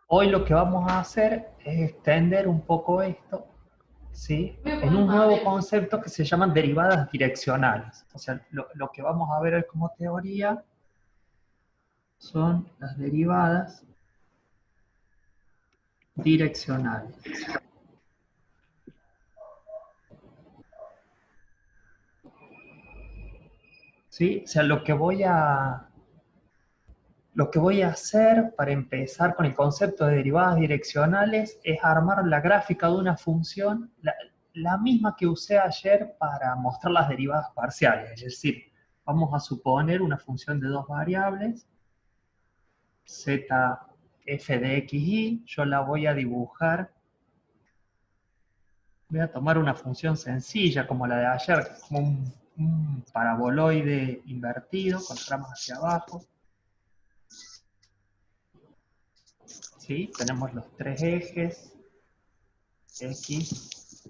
Hoy lo que vamos a hacer es extender un poco esto, ¿sí?, en un nuevo concepto que se llaman derivadas direccionales. O sea, lo que vamos a ver hoy como teoría son las derivadas direccionales. ¿Sí? O sea, lo que voy a hacer para empezar con el concepto de derivadas direccionales es armar la gráfica de una función, la misma que usé ayer para mostrar las derivadas parciales. Es decir, vamos a suponer una función de dos variables, z f de x, y, yo la voy a dibujar. Voy a tomar una función sencilla como la de ayer, como un paraboloide invertido con ramas hacia abajo. ¿Sí? Tenemos los tres ejes, X,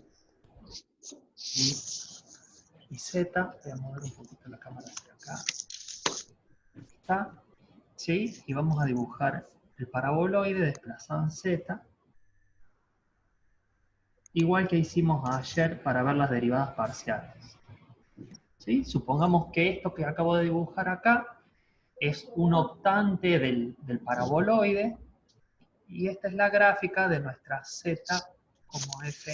Y Z. Voy a mover un poquito la cámara hacia acá. Está. ¿Sí? Y vamos a dibujar el paraboloide desplazado en Z, igual que hicimos ayer para ver las derivadas parciales. ¿Sí? Supongamos que esto que acabo de dibujar acá es un octante del paraboloide, y esta es la gráfica de nuestra Z como f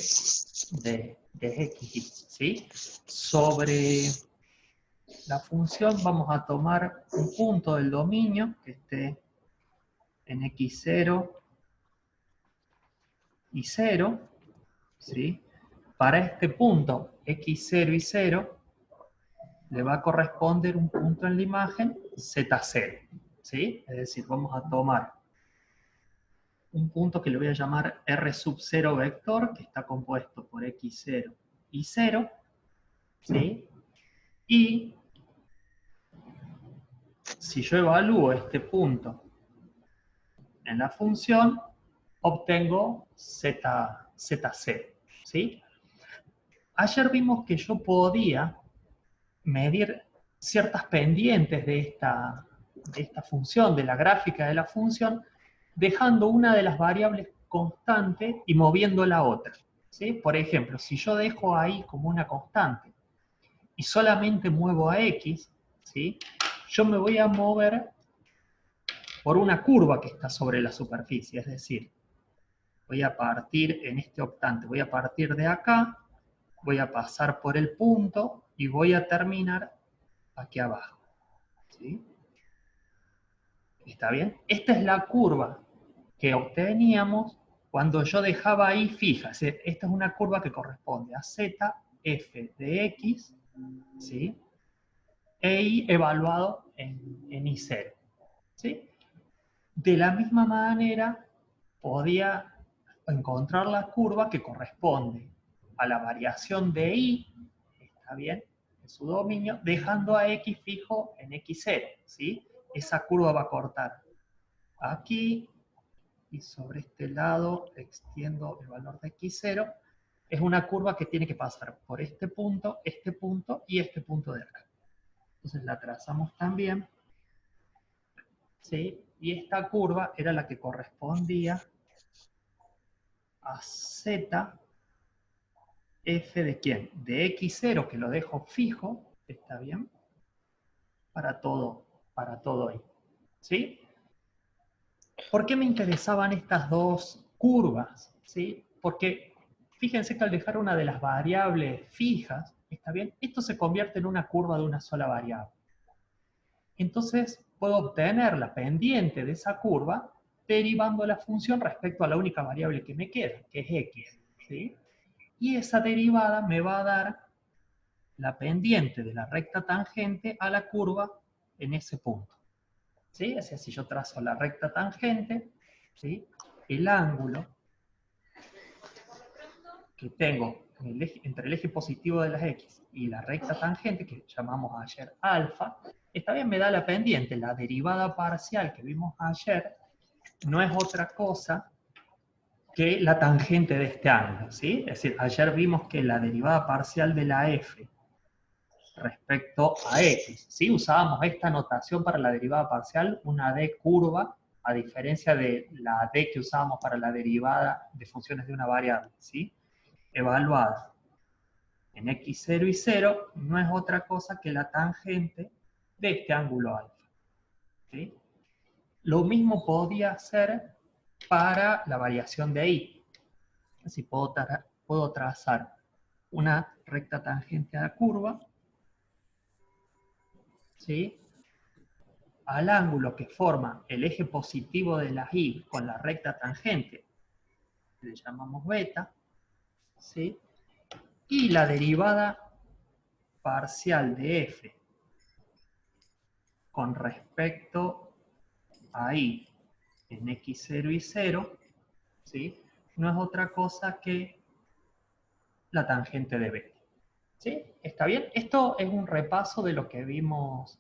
de x, ¿sí? Sobre la función vamos a tomar un punto del dominio que esté en x0 y 0, ¿sí? Para este punto, x0 y 0, le va a corresponder un punto en la imagen, z0, ¿sí? Es decir, vamos a tomar un punto que le voy a llamar R sub 0 vector, que está compuesto por x0 y 0, ¿sí? Y si yo evalúo este punto en la función, obtengo z0, ¿sí? Ayer vimos que yo podía medir ciertas pendientes de esta función, de la gráfica de la función, dejando una de las variables constante y moviendo la otra, ¿sí? Por ejemplo, si yo dejo ahí como una constante y solamente muevo a x, ¿sí?, yo me voy a mover por una curva que está sobre la superficie, es decir, voy a partir en este octante, voy a partir de acá, voy a pasar por el punto y voy a terminar aquí abajo, ¿sí? ¿Está bien? Esta es la curva que obteníamos cuando yo dejaba ahí fija. Esta es una curva que corresponde a z, f de x, ¿sí?, e y evaluado en y0, ¿sí? De la misma manera, podía encontrar la curva que corresponde a la variación de y, ¿está bien?, en su dominio, dejando a x fijo en x0, ¿sí? Esa curva va a cortar aquí, y sobre este lado extiendo el valor de x0. Es una curva que tiene que pasar por este punto y este punto de acá. Entonces la trazamos también, ¿sí? Y esta curva era la que correspondía a z, f de ¿quién? De x0, que lo dejo fijo, ¿está bien?, para todo ahí, ¿sí? ¿Por qué me interesaban estas dos curvas? ¿Sí? Porque fíjense que al dejar una de las variables fijas, ¿está bien?, esto se convierte en una curva de una sola variable. Entonces puedo obtener la pendiente de esa curva derivando la función respecto a la única variable que me queda, que es x, ¿sí? Y esa derivada me va a dar la pendiente de la recta tangente a la curva en ese punto, ¿sí? O sea, si yo trazo la recta tangente, ¿sí?, el ángulo que tengo entre el eje positivo de las x y la recta tangente, que llamamos ayer alfa, esta vez me da la pendiente. La derivada parcial que vimos ayer no es otra cosa que la tangente de este ángulo, ¿sí? Es decir, ayer vimos que la derivada parcial de la f respecto a x, ¿sí?, usábamos esta notación para la derivada parcial, una d curva a diferencia de la D que usamos para la derivada de funciones de una variable, ¿sí? Evaluada en x0 y 0, no es otra cosa que la tangente de este ángulo alfa, ¿sí? Lo mismo podía hacer para la variación de I. Así puedo trazar una recta tangente a la curva, ¿sí? Al ángulo que forma el eje positivo de la Y con la recta tangente, que le llamamos beta, ¿sí? Y la derivada parcial de f con respecto a Y en x0 y 0, ¿sí? No es otra cosa que la tangente de beta. ¿Sí? ¿Está bien? Esto es un repaso de lo que vimos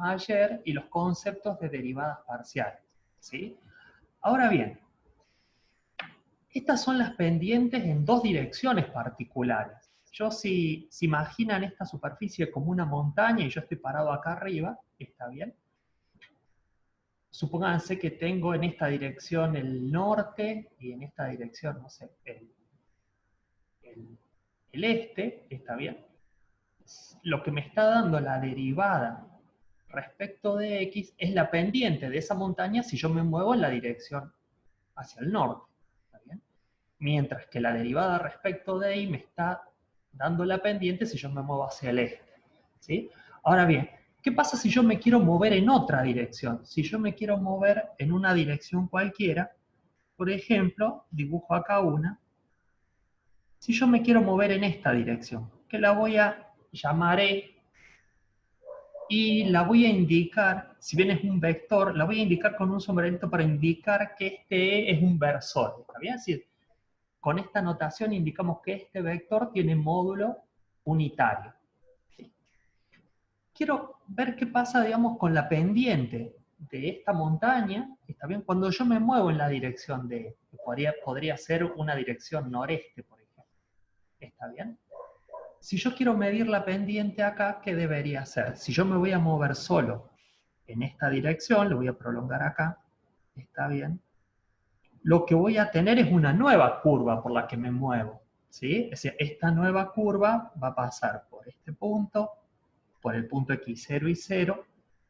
ayer y los conceptos de derivadas parciales. ¿Sí? Ahora bien, estas son las pendientes en dos direcciones particulares. Si imaginan esta superficie como una montaña y yo estoy parado acá arriba, ¿está bien? Supónganse que tengo en esta dirección el norte y en esta dirección, no sé, el este, ¿está bien? Lo que me está dando la derivada respecto de x es la pendiente de esa montaña si yo me muevo en la dirección hacia el norte. ¿Está bien? Mientras que la derivada respecto de y me está dando la pendiente si yo me muevo hacia el este. ¿Sí? Ahora bien, ¿qué pasa si yo me quiero mover en otra dirección? Si yo me quiero mover en una dirección cualquiera, por ejemplo, dibujo acá una. Si yo me quiero mover en esta dirección, que la voy a llamar E, y la voy a indicar, si bien es un vector, la voy a indicar con un sombrerito para indicar que este es un versor. ¿Está bien? Es decir, con esta notación indicamos que este vector tiene módulo unitario. ¿Sí? Quiero ver qué pasa, digamos, con la pendiente de esta montaña. ¿Está bien? Cuando yo me muevo en la dirección de, podría ser una dirección noreste, por ejemplo. ¿Está bien? Si yo quiero medir la pendiente acá, ¿qué debería hacer? Si yo me voy a mover solo en esta dirección, lo voy a prolongar acá, ¿está bien? Lo que voy a tener es una nueva curva por la que me muevo, ¿sí? Es decir, esta nueva curva va a pasar por este punto, por el punto x0 y 0,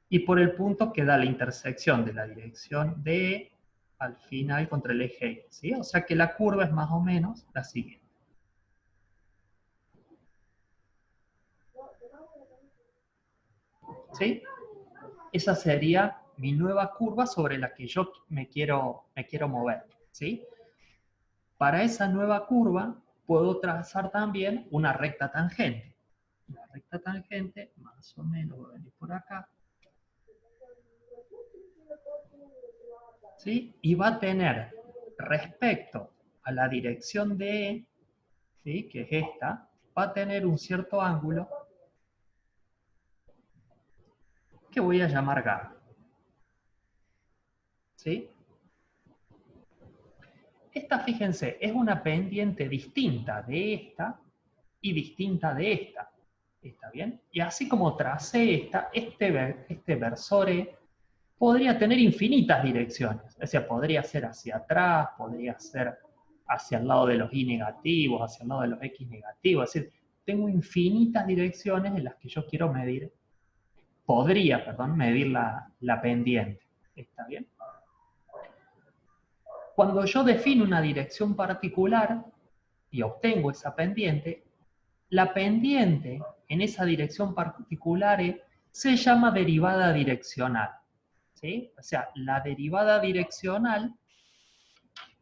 y por el punto que da la intersección de la dirección de al final contra el eje Y, ¿sí? O sea que la curva es más o menos la siguiente. ¿Sí? Esa sería mi nueva curva sobre la que yo me quiero mover, ¿sí? Para esa nueva curva puedo trazar también una recta tangente. La recta tangente, más o menos, voy a venir por acá, ¿sí? Y va a tener respecto a la dirección de E, ¿sí? Que es esta, va a tener un cierto ángulo que voy a llamar gamma, ¿sí? Esta, fíjense, es una pendiente distinta de esta y distinta de esta. ¿Está bien? Y así como tracé este versor E, podría tener infinitas direcciones. O sea, podría ser hacia atrás, podría ser hacia el lado de los Y negativos, hacia el lado de los X negativos. Es decir, tengo infinitas direcciones en las que yo quiero medir, medir la pendiente. ¿Está bien? Cuando yo defino una dirección particular y obtengo esa pendiente, la pendiente en esa dirección particular se llama derivada direccional. ¿Sí? O sea, la derivada direccional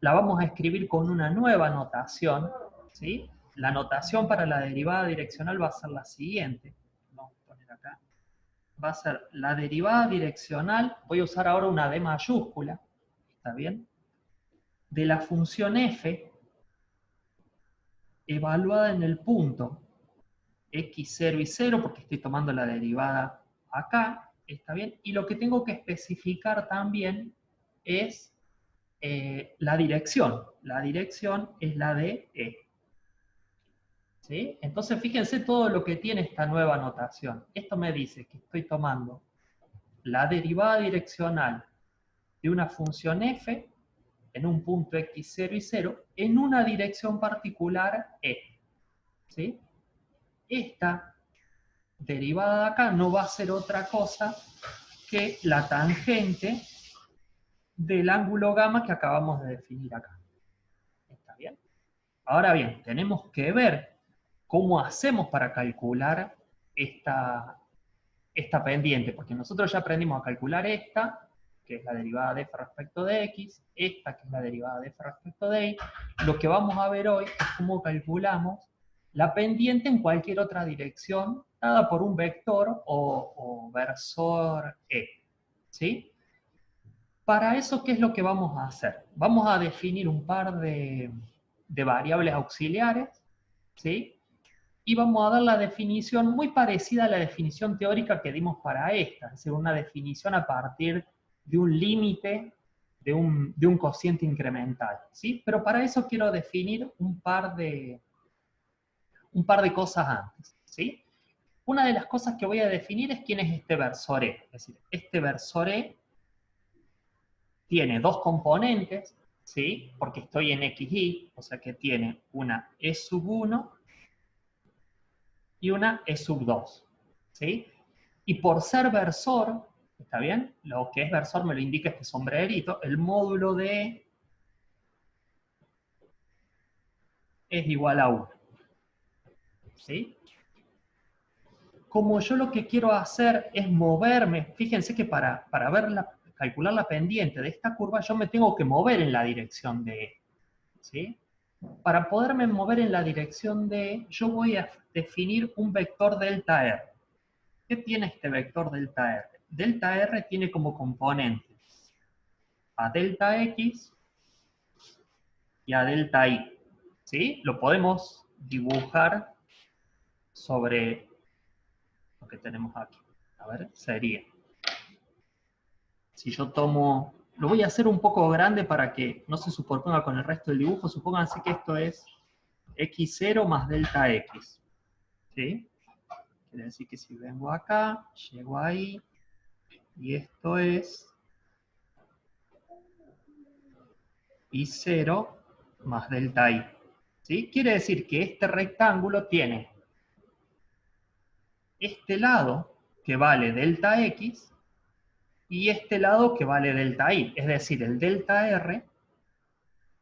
la vamos a escribir con una nueva notación. ¿Sí? La notación para la derivada direccional va a ser la siguiente. Vamos a poner acá. Va a ser la derivada direccional, voy a usar ahora una D mayúscula, ¿está bien? De la función f evaluada en el punto x0 y 0, porque estoy tomando la derivada acá, ¿está bien? Y lo que tengo que especificar también es la dirección. La dirección es la de E. ¿Sí? Entonces fíjense todo lo que tiene esta nueva notación. Esto me dice que estoy tomando la derivada direccional de una función f en un punto x0 y 0 en una dirección particular e. ¿Sí? Esta derivada de acá no va a ser otra cosa que la tangente del ángulo gamma que acabamos de definir acá. ¿Está bien? Ahora bien, tenemos que ver cómo hacemos para calcular esta pendiente, porque nosotros ya aprendimos a calcular esta, que es la derivada de f respecto de x, esta que es la derivada de f respecto de y. Lo que vamos a ver hoy es cómo calculamos la pendiente en cualquier otra dirección, dada por un vector o versor e. ¿Sí? Para eso, ¿qué es lo que vamos a hacer? Vamos a definir un par de variables auxiliares, ¿sí? Y vamos a dar la definición muy parecida a la definición teórica que dimos para esta, es decir, una definición a partir de un límite de un cociente incremental, ¿sí? Pero para eso quiero definir un par de cosas antes, ¿sí? Una de las cosas que voy a definir es quién es este versor E. Es decir, este versor E tiene dos componentes, ¿sí? Porque estoy en XY, o sea que tiene una E sub 1 y una E sub 2, ¿sí? Y por ser versor, ¿está bien? Lo que es versor me lo indica este sombrerito, el módulo de E es igual a 1, ¿sí? Como yo lo que quiero hacer es moverme, fíjense que para calcular la pendiente de esta curva, yo me tengo que mover en la dirección de E, ¿sí? Para poderme mover en la dirección de E, yo voy a definir un vector delta R. ¿Qué tiene este vector delta R? Delta R tiene como componentes a delta X y a delta Y. ¿Sí? Lo podemos dibujar sobre lo que tenemos aquí. A ver, sería. Si yo tomo, lo voy a hacer un poco grande para que no se superponga con el resto del dibujo. Supónganse que esto es x0 más delta x. ¿Sí? Quiere decir que si vengo acá, llego ahí, y esto es y0 más delta y. ¿Sí? Quiere decir que este rectángulo tiene este lado que vale delta x y este lado que vale delta y. Es decir, el delta r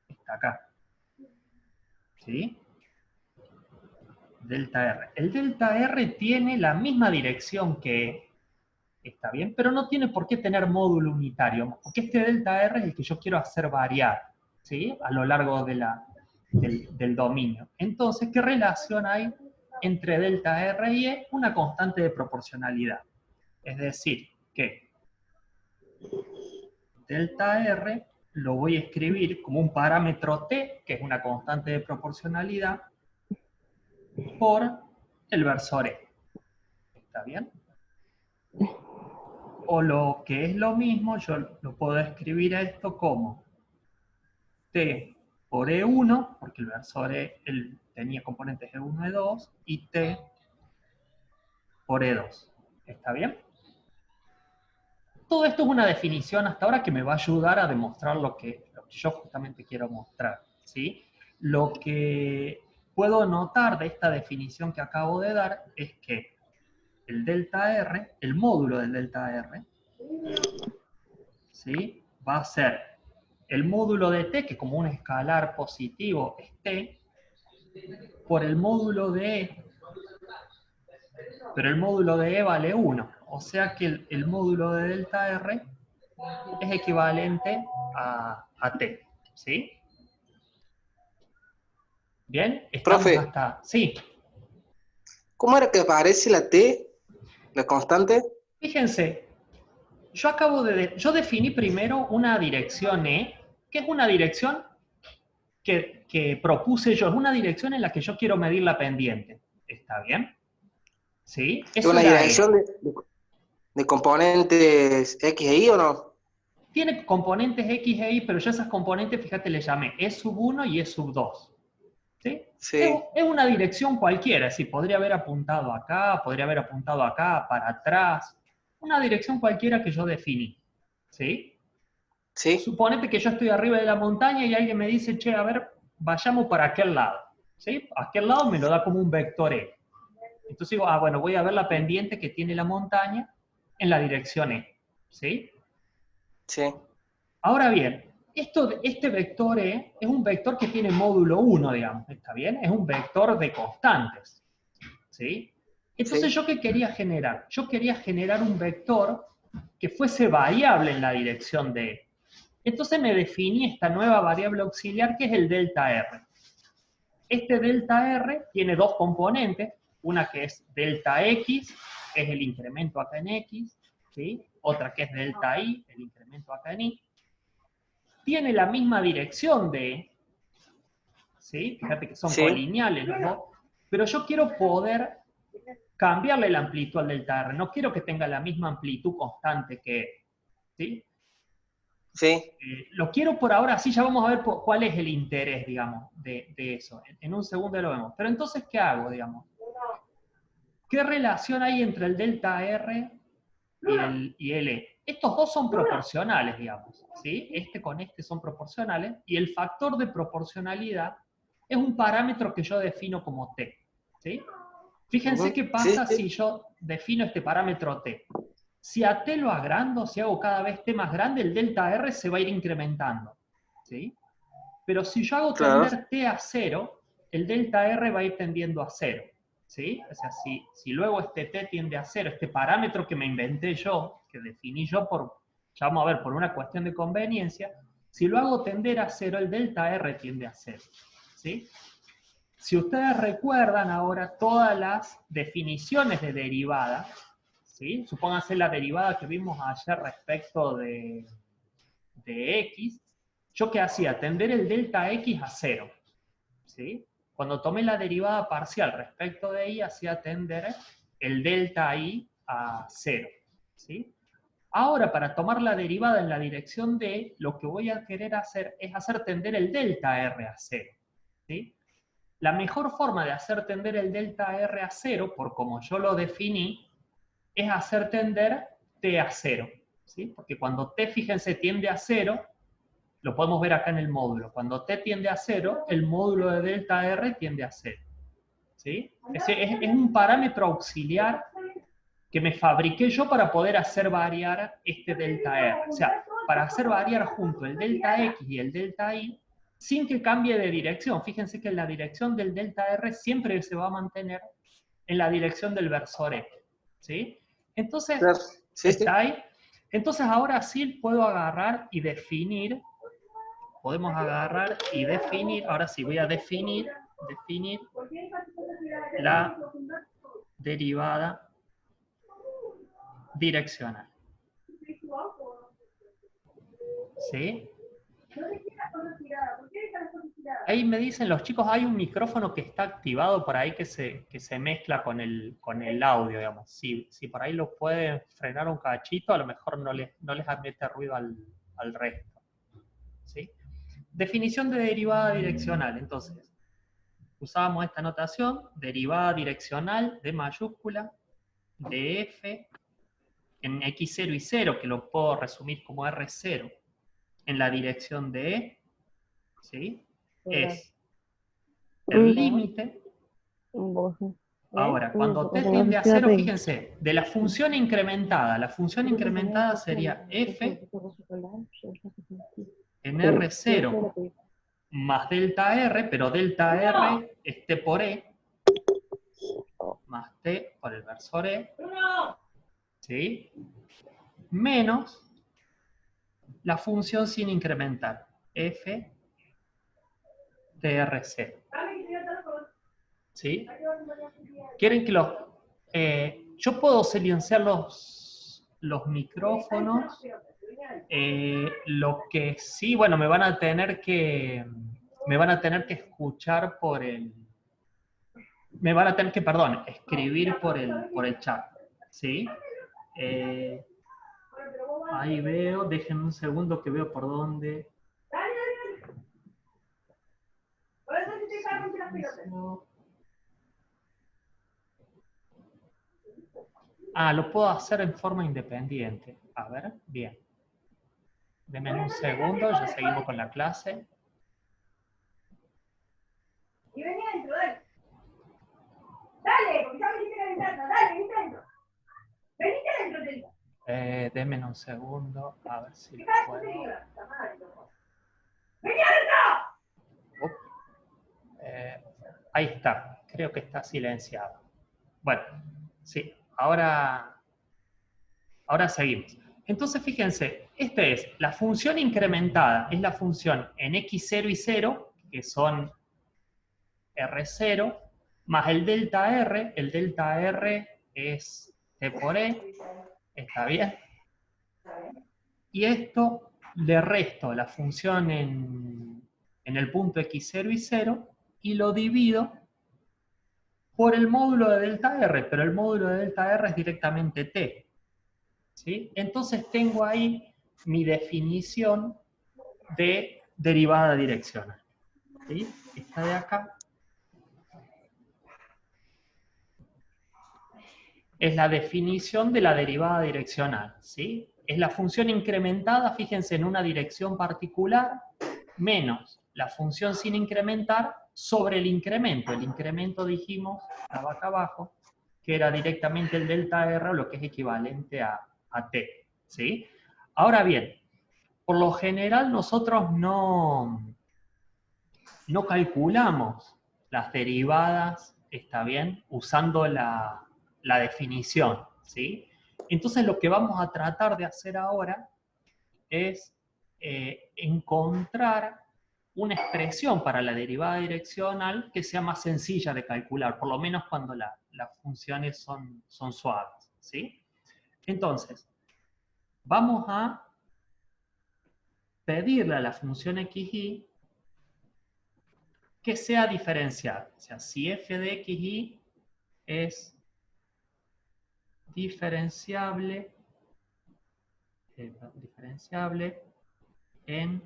está acá. ¿Sí? Delta r. El delta r tiene la misma dirección que está bien, pero no tiene por qué tener módulo unitario, porque este delta r es el que yo quiero hacer variar, ¿sí? A lo largo de del dominio. Entonces, ¿qué relación hay entre delta r y e? Una constante de proporcionalidad. Es decir, que delta r lo voy a escribir como un parámetro t, que es una constante de proporcionalidad, por el versor e. ¿Está bien? O lo que es lo mismo, yo lo puedo escribir a esto como t por E1, porque el versor E tenía componentes E1 y E2, y t por E2. ¿Está bien? Todo esto es una definición hasta ahora que me va a ayudar a demostrar lo que yo justamente quiero mostrar, ¿sí? Lo que puedo notar de esta definición que acabo de dar es que el delta R, el módulo del delta R, ¿sí? Va a ser el módulo de t, que como un escalar positivo es t, por el módulo de e, pero el módulo de e vale 1. O sea que el módulo de delta R es equivalente a t. ¿Sí? ¿Bien? Estamos Profe, hasta... Sí. ¿cómo era que aparece la T, la constante? Fíjense, yo definí primero una dirección E, que es una dirección que propuse yo, es una dirección en la que yo quiero medir la pendiente. ¿Está bien? ¿Sí? ¿Es Eso una era E. dirección de componentes X e Y o no? Tiene componentes X e Y, pero yo esas componentes, fíjate, le llamé E sub 1 y E sub 2. ¿Sí? Sí, Es una dirección cualquiera, es decir, podría haber apuntado acá, podría haber apuntado acá, para atrás. Una dirección cualquiera que yo definí. ¿Sí? Sí, Suponete que yo estoy arriba de la montaña y alguien me dice, che, a ver, vayamos para aquel lado. ¿Sí? Aquel lado me lo da como un vector E. Entonces digo, bueno, voy a ver la pendiente que tiene la montaña en la dirección E. ¿Sí? sí, Ahora bien, este vector E es un vector que tiene módulo 1, digamos, ¿está bien? Es un vector de constantes. ¿Sí? Entonces, sí. ¿yo qué quería generar? Yo quería generar un vector que fuese variable en la dirección de E. Entonces me definí esta nueva variable auxiliar que es el delta R. Este delta R tiene dos componentes, una que es delta X, que es el incremento acá en X, ¿sí? Otra que es delta Y, el incremento acá en Y. Tiene la misma dirección de E, ¿sí? Fíjate que son Sí, colineales los dos, pero yo quiero poder cambiarle la amplitud al delta R, no quiero que tenga la misma amplitud constante que E, ¿sí? sí. Lo quiero por ahora, sí, ya vamos a ver cuál es el interés, digamos, de eso. En un segundo lo vemos. Pero entonces, ¿qué hago, digamos? ¿Qué relación hay entre el delta R y el E? Estos dos son proporcionales, digamos, ¿sí? Este con este son proporcionales, y el factor de proporcionalidad es un parámetro que yo defino como T, ¿sí? Fíjense qué Ujú, sí, pasa sí, si yo defino este parámetro T. Si a T lo agrando, si hago cada vez T más grande, el delta R se va a ir incrementando, ¿sí? Pero si yo hago claro. tender T a 0, el delta R va a ir tendiendo a 0, ¿sí? O sea, si luego este T tiende a 0, este parámetro que me inventé yo, que definí yo ya vamos a ver, por una cuestión de conveniencia, si lo hago tender a 0, el delta R tiende a 0, ¿sí? Si ustedes recuerdan ahora todas las definiciones de derivada, ¿sí? Supónganse la derivada que vimos ayer respecto de x, ¿yo qué hacía? Tender el delta x a 0, ¿sí? Cuando tomé la derivada parcial respecto de y, hacía tender el delta y a 0, ¿sí? Ahora, para tomar la derivada en la dirección de, lo que voy a querer hacer es hacer tender el delta r a 0, ¿sí? La mejor forma de hacer tender el delta R a 0, por como yo lo definí, es hacer tender T a 0, ¿sí? Porque cuando T, fíjense, tiende a 0, lo podemos ver acá en el módulo. Cuando T tiende a 0, el módulo de delta R tiende a 0, ¿sí? Es un parámetro auxiliar que me fabriqué yo para poder hacer variar este delta R. O sea, para hacer variar junto el delta X y el delta Y sin que cambie de dirección. Fíjense que la dirección del delta R siempre se va a mantener en la dirección del versor E. ¿Sí? Entonces, Claro. Sí, sí. está ahí. Entonces ahora sí puedo agarrar y definir, podemos agarrar y definir, ahora sí voy a definir la derivada direccional. ¿Sí? Ahí me dicen los chicos, hay un micrófono que está activado por ahí que se mezcla con el audio, digamos. Si por ahí lo pueden frenar un cachito, a lo mejor no les mete ruido al resto. ¿Sí? Definición de derivada direccional. Entonces, usábamos esta notación, derivada direccional de mayúscula, de f, en x0 y 0, que lo puedo resumir como r0, en la dirección de e, ¿sí? Es el límite. Ahora, cuando t tiende a 0, fíjense, de la función incrementada sería f en r0 más delta r, pero delta r es t por e, más t por el versor e, ¿sí? Menos la función sin incrementar, f de r0. ¿Sí? Quieren que yo puedo silenciar los micrófonos. Lo que sí, bueno, me van a tener que escuchar por el. Me van a tener que, perdón, escribir por el chat. ¿Sí? Eh, ahí veo, déjenme un segundo que veo por dónde. Lo puedo hacer en forma independiente. A ver, bien. Denme un segundo, ya seguimos con la clase. Y vení adentro, dale. Dale, porque ya veniste calentando, dale, venite adentro. Venite adentro, te digo. Denme un segundo, a ver si lo ¿Qué puedo. ¡Vení adentro! Up. Ahí está, creo que está silenciado. Bueno, sí, ahora seguimos. Entonces, fíjense, esta es la función incrementada, es la función en x0 y 0, que son R0, más el delta R es T por E, ¿está bien? Y esto le resto la función en el punto x0 y 0 y lo divido por el módulo de delta R, pero el módulo de delta R es directamente T. ¿Sí? Entonces tengo ahí mi definición de derivada direccional. ¿Sí? Esta de acá es la definición de la derivada direccional. ¿Sí? Es la función incrementada, fíjense, en una dirección particular, menos la función sin incrementar sobre el incremento. El incremento, dijimos, estaba acá abajo, que era directamente el delta R, lo que es equivalente a T. ¿Sí? Ahora bien, por lo general nosotros no calculamos las derivadas, ¿está bien? Usando la definición, ¿sí? Entonces lo que vamos a tratar de hacer ahora es encontrar una expresión para la derivada direccional que sea más sencilla de calcular, por lo menos cuando las funciones son suaves, ¿sí? Entonces, vamos a pedirle a la función xy que sea diferencial. O sea, si f de xy es diferenciable en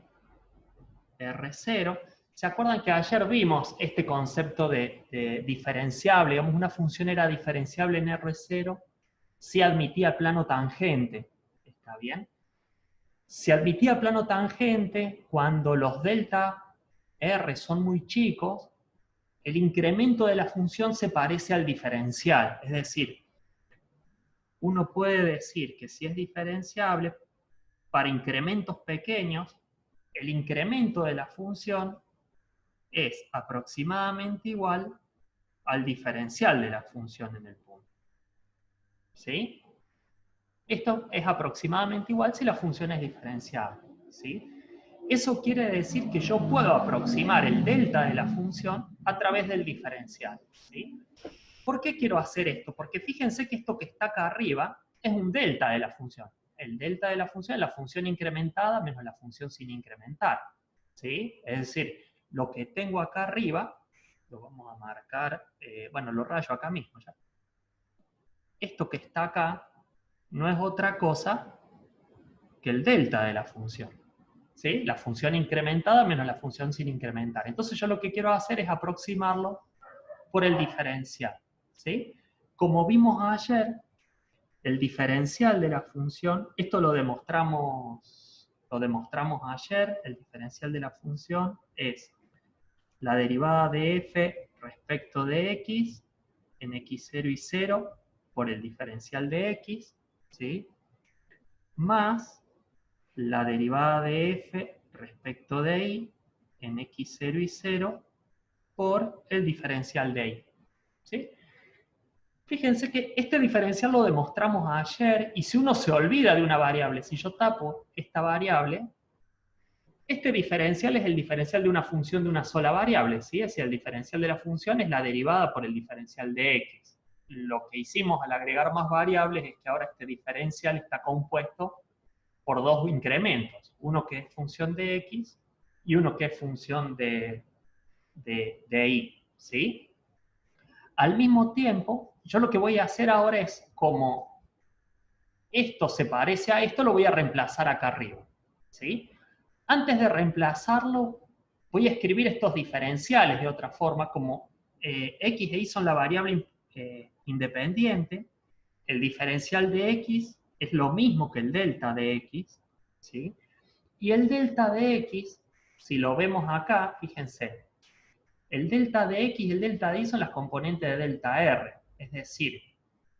R0. ¿Se acuerdan que ayer vimos este concepto de diferenciable? Digamos, una función era diferenciable en R0 si admitía plano tangente. ¿Está bien? Si admitía plano tangente cuando los delta R son muy chicos, el incremento de la función se parece al diferencial. Es decir, uno puede decir que si es diferenciable, para incrementos pequeños, el incremento de la función es aproximadamente igual al diferencial de la función en el punto. ¿Sí? Esto es aproximadamente igual si la función es diferenciable. ¿Sí? Eso quiere decir que yo puedo aproximar el delta de la función a través del diferencial. ¿Sí? ¿Por qué quiero hacer esto? Porque fíjense que esto que está acá arriba es un delta de la función. El delta de la función es la función incrementada menos la función sin incrementar. ¿Sí? Es decir, lo que tengo acá arriba, lo vamos a marcar, bueno, lo rayo acá mismo ya. Esto que está acá no es otra cosa que el delta de la función. ¿Sí? La función incrementada menos la función sin incrementar. Entonces yo lo que quiero hacer es aproximarlo por el diferencial. ¿Sí? Como vimos ayer, el diferencial de la función, esto lo demostramos ayer, el diferencial de la función es la derivada de f respecto de x en x0 y 0 por el diferencial de x, ¿sí? Más la derivada de f respecto de y en x0 y 0 por el diferencial de y. ¿Sí? Fíjense que este diferencial lo demostramos ayer, y si uno se olvida de una variable, si yo tapo esta variable, este diferencial es el diferencial de una función de una sola variable, ¿sí? Es decir, el diferencial de la función es la derivada por el diferencial de x. Lo que hicimos al agregar más variables es que ahora este diferencial está compuesto por dos incrementos, uno que es función de x y uno que es función de y, ¿sí? Al mismo tiempo, yo lo que voy a hacer ahora es, como esto se parece a esto, lo voy a reemplazar acá arriba, ¿sí? Antes de reemplazarlo, voy a escribir estos diferenciales de otra forma, como x e y son la variable independiente, el diferencial de x es lo mismo que el delta de x, ¿sí? Y el delta de x, si lo vemos acá, fíjense, el delta de x y el delta de y son las componentes de delta r. Es decir,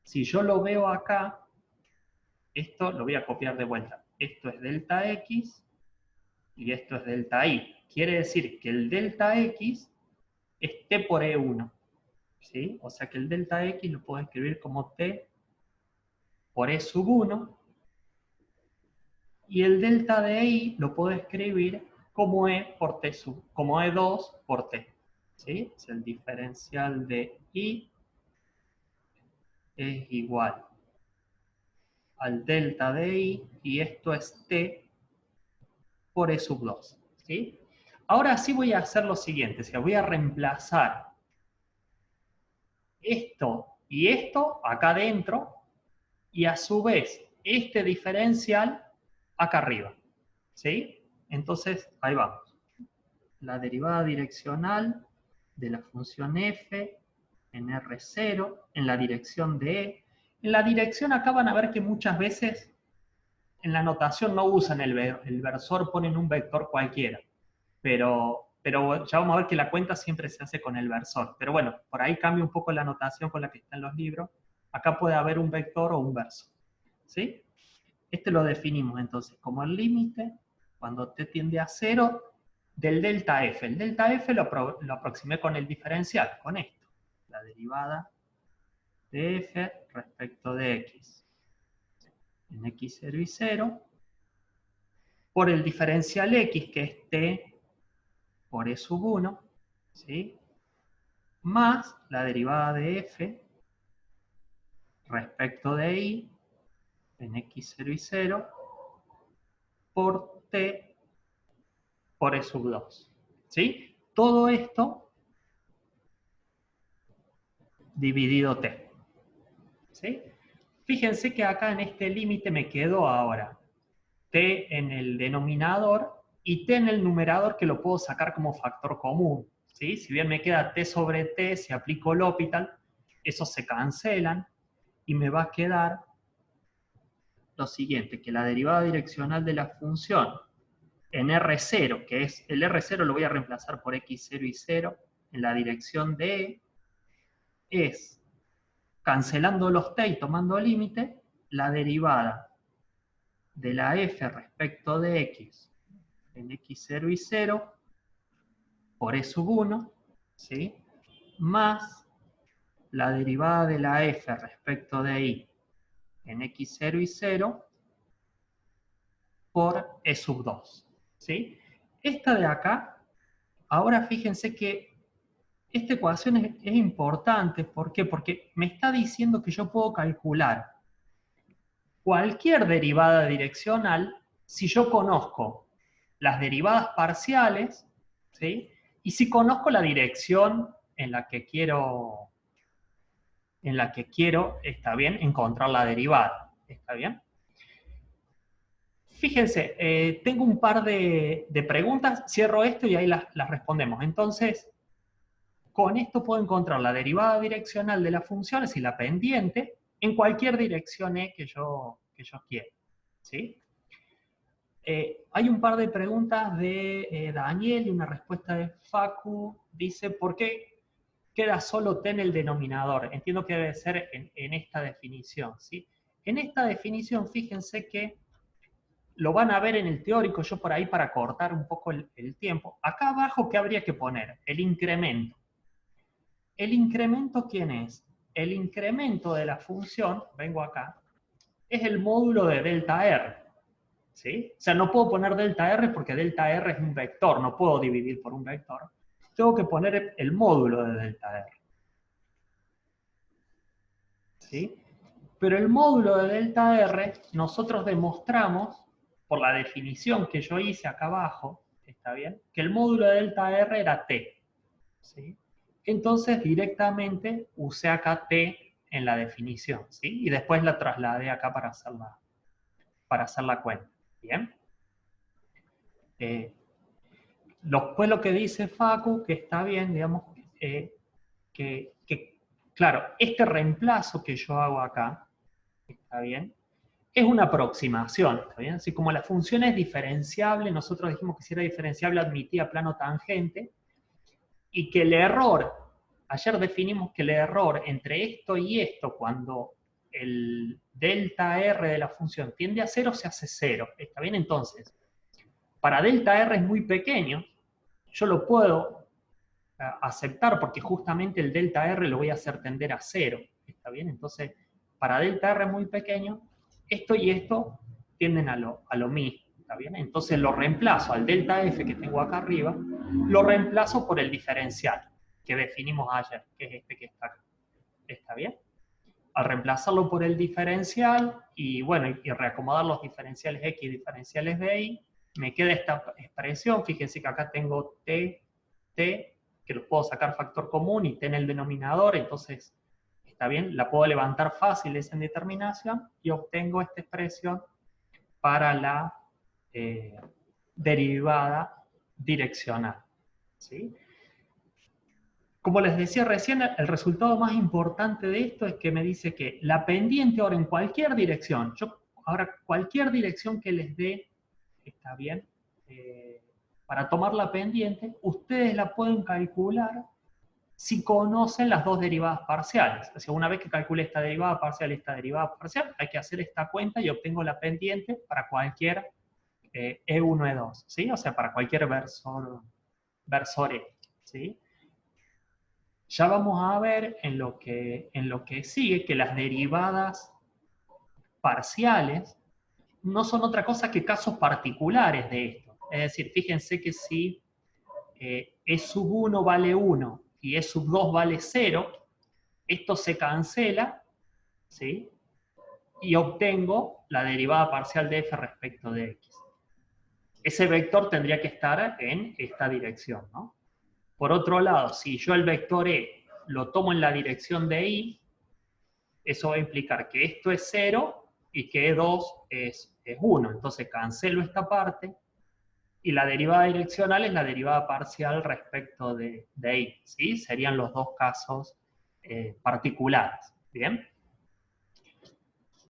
si yo lo veo acá, esto lo voy a copiar de vuelta. Esto es delta x y esto es delta y. Quiere decir que el delta x es t por E1. ¿Sí? O sea que el delta x lo puedo escribir como t por E sub 1. Y el delta de y lo puedo escribir como E por t como E2 por t. ¿Sí? O sea, el diferencial de y es igual al delta de y esto es t por E sub 2. ¿Sí? Ahora sí voy a hacer lo siguiente, o sea, voy a reemplazar esto y esto acá adentro y a su vez este diferencial acá arriba. ¿Sí? Entonces, ahí vamos. La derivada direccional de la función f en R0, en la dirección de E. En la dirección acá van a ver que muchas veces en la notación no usan el versor, ponen un vector cualquiera. Pero ya vamos a ver que la cuenta siempre se hace con el versor. Pero bueno, por ahí cambia un poco la notación con la que está en los libros. Acá puede haber un vector o un verso. ¿Sí? Este lo definimos entonces como el límite, cuando t tiende a 0, del delta f. El delta f lo aproximé con el diferencial, con esto. La derivada de f respecto de x. En x0 y 0, por el diferencial x, que es t por e sub 1, ¿sí? Más la derivada de f respecto de y en x0 y 0 por t por e sub 2. ¿Sí? Todo esto dividido t. ¿Sí? Fíjense que acá en este límite me quedó ahora t en el denominador y t en el numerador, que lo puedo sacar como factor común. ¿Sí? Si bien me queda t sobre t, si aplico el L'Hopital, esos se cancelan y me va a quedar lo siguiente, que la derivada direccional de la función en R0, que es el R0 lo voy a reemplazar por X0 y 0, en la dirección de E, es, cancelando los t y tomando límite, la derivada de la f respecto de x en x0 y 0 por e sub 1, ¿sí? Más la derivada de la f respecto de y en x0 y 0 por e sub 2. ¿Sí? Esta de acá, ahora fíjense que esta ecuación es importante. ¿Por qué? Porque me está diciendo que yo puedo calcular cualquier derivada direccional si yo conozco las derivadas parciales, ¿sí? Y si conozco la dirección en la que quiero, está bien, encontrar la derivada. ¿Está bien? Fíjense, tengo un par de preguntas, cierro esto y ahí las respondemos. Entonces, con esto puedo encontrar la derivada direccional de las funciones y la pendiente en cualquier dirección E que yo quiera. ¿Sí? Hay un par de preguntas de Daniel y una respuesta de Facu. Dice, ¿por qué queda solo t en el denominador? Entiendo que debe ser en esta definición. ¿Sí? En esta definición, fíjense que lo van a ver en el teórico, yo por ahí para cortar un poco el tiempo. Acá abajo, ¿qué habría que poner? El incremento. ¿El incremento quién es? El incremento de la función, vengo acá, es el módulo de delta R. ¿Sí? O sea, no puedo poner delta R porque delta R es un vector, no puedo dividir por un vector. Tengo que poner el módulo de delta R. ¿Sí? Pero el módulo de delta R, nosotros demostramos, por la definición que yo hice acá abajo, ¿está bien? Que el módulo de delta R era T. ¿Sí? Entonces, directamente usé acá T en la definición, ¿sí? Y después la trasladé acá para hacer la cuenta. ¿Bien? Después lo que dice Facu, que está bien, digamos, que claro, este reemplazo que yo hago acá, está bien, es una aproximación, ¿está bien? Así como la función es diferenciable, nosotros dijimos que si era diferenciable admitía plano tangente, y que el error, ayer definimos que el error entre esto y esto, cuando el delta R de la función tiende a 0, se hace 0, ¿está bien? Entonces, para delta R es muy pequeño, yo lo puedo aceptar porque justamente el delta R lo voy a hacer tender a 0, ¿está bien? Entonces, para delta R muy pequeño, esto y esto tienden a lo mismo, ¿está bien? Entonces lo reemplazo al delta F que tengo acá arriba, lo reemplazo por el diferencial que definimos ayer, que es este que está acá, ¿está bien? Al reemplazarlo por el diferencial y bueno, y reacomodar los diferenciales X y diferenciales de Y, me queda esta expresión, fíjense que acá tengo T, que lo puedo sacar factor común y T en el denominador, entonces, está bien, la puedo levantar fácil esa indeterminación y obtengo esta expresión para la derivada direccional, ¿sí? Como les decía recién, el resultado más importante de esto es que me dice que la pendiente ahora en cualquier dirección, ahora cualquier dirección que les dé, está bien, para tomar la pendiente, ustedes la pueden calcular si conocen las dos derivadas parciales. O sea, una vez que calcule esta derivada parcial y esta derivada parcial, hay que hacer esta cuenta y obtengo la pendiente para cualquier E1, E2, ¿sí? O sea, para cualquier versor E, ¿sí? Ya vamos a ver en lo que sigue que las derivadas parciales no son otra cosa que casos particulares de esto. Es decir, fíjense que si E sub 1 vale 1 y E sub 2 vale 0, esto se cancela, ¿sí? Y obtengo la derivada parcial de f respecto de x. Ese vector tendría que estar en esta dirección, ¿no? Por otro lado, si yo el vector E lo tomo en la dirección de Y, eso va a implicar que esto es 0 y que E2 es 1. Entonces cancelo esta parte y la derivada direccional es la derivada parcial respecto de Y, ¿sí? Serían los dos casos particulares, ¿bien?